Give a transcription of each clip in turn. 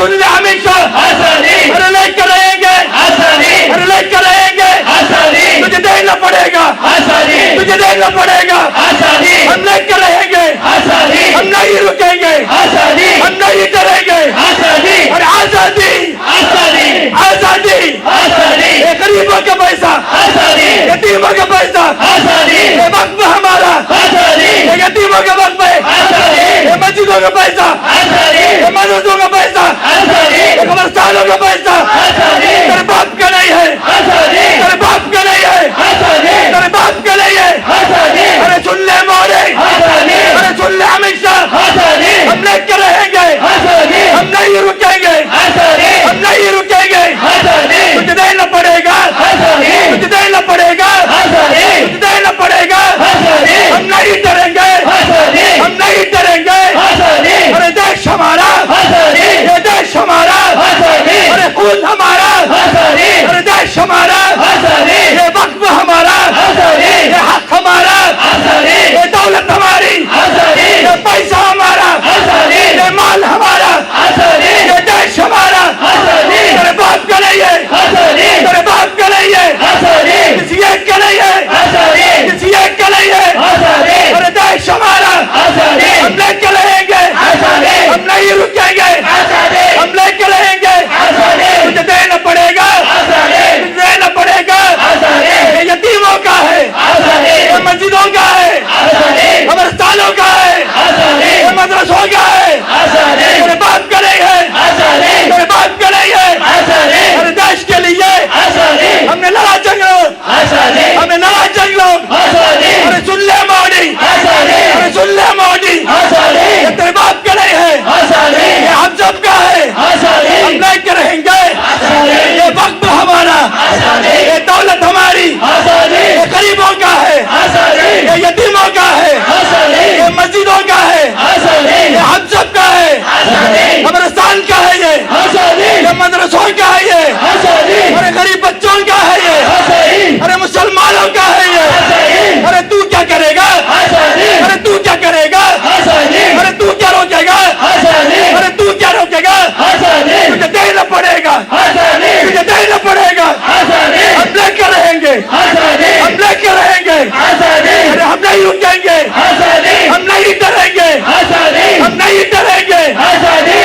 सुन ले हमेशा, अरे लेकर रहेंगे, अरे लेकर रहेंगे, तुझे देना पड़ेगा, तुझे देना पड़ेगा, हम लेकर रहेंगे, हम नहीं रुकेंगे, हम नहीं डरेंगे। अरे आजादी, आजादी, ये गरीबों का पैसा, यतीमों का पैसा, ये वक्त हमारा, ये यतीमों का वक्त है, ये मस्जिदों का पैसा, ये मदरसों का पैसा, ये कब्रिस्तानों का पैसा तेरे बाप का नहीं है, तेरे बाप का नहीं है, तेरे बाप का नहीं है। अरे सुन ले मोरे, अरे सुन ले हमेशा, हम लेकर रहेंगे, हम नहीं रुकेंगे, हम नहीं रुकेंगे। तुझे देना पड़ेगा, तुझे देना पड़ेगा, तुझे देना पड़ेगा, हम नहीं डरेंगे, हम नहीं डरेंगे। अरे देश हमारा, ये देश हमारा, अरे खून हमारा, अरे देश हमारा, ये वक्त हमारा, ये हक हमारा, ये दौलत हमारी, ये पैसा हमारा, ये माल हमारा, ये देश हमारा। तेरे बाप का नहीं है, तेरे बाप का नहीं है, किसी एक का नहीं है, किसी एक का नहीं है। अरे देश हमारा, हम लेकर रहेंगे, हम नहीं रुकेंगे, हम लेकर रहेंगे। तुझे देना पड़ेगा, तुझे देना पड़ेगा। ये यतीमों का है, ये मस्जिदों का है, कब्रिस्तानों का है, ये मदरसों का है। तेरे बाप का नहीं है, तेरे बाप का नहीं है। अरे देश के लिए हमने लड़ा जंग, हमने लड़ा जंग। अरे सुन ले मोदी, अरे सुन ले मोदी, ये तेरे बाप का नहीं है, ये हम सब का है, हम लेकर रहेंगे। ये वक्त हमारा, ये दौलत हमारी, ये गरीबों का है, ये यतीमों का है, ये मस्जिदों का है, ये हम सब का है, कब्रिस्तान का है, ये मदरसों का है, ये अरे गरीब बच्चों का है, ये अरे मुसलमानों का है, ये अरे तू क्या करेगा, अरे तू क्या करेगा, अरे तू क्या रोकेगा, अरे तू क्या रोकेगा। तुझे देना पड़ेगा, तुझे देना पड़ेगा। हम लेकर रहेंगे, हम लेकर रहेंगे। अरे हम नहीं रुकेंगे, हम नहीं डरेंगे, हम नहीं डरेंगे,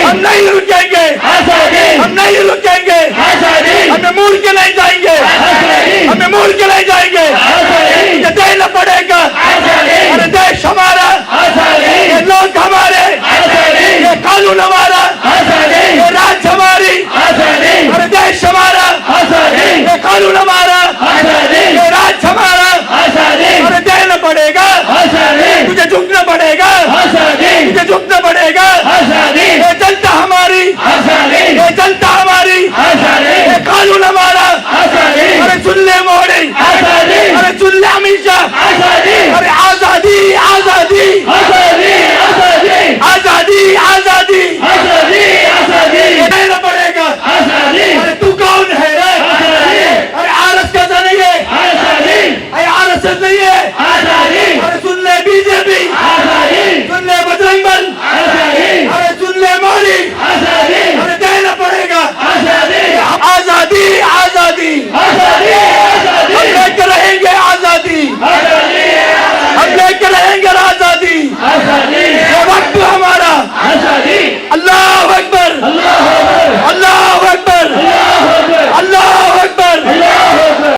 हम नहीं रुकेंगे, हम नहीं रुकेंगे। हमें मोड़ के नहीं जाएंगे, हमें मोड़ के नहीं जाएंगे। तुझे देना पड़ेगा। अरे देश हमारा, ये लोग हमारे, ये कानून हमारा, ये राज हमारी, अरे देश हमारा, ये कानून हमारा।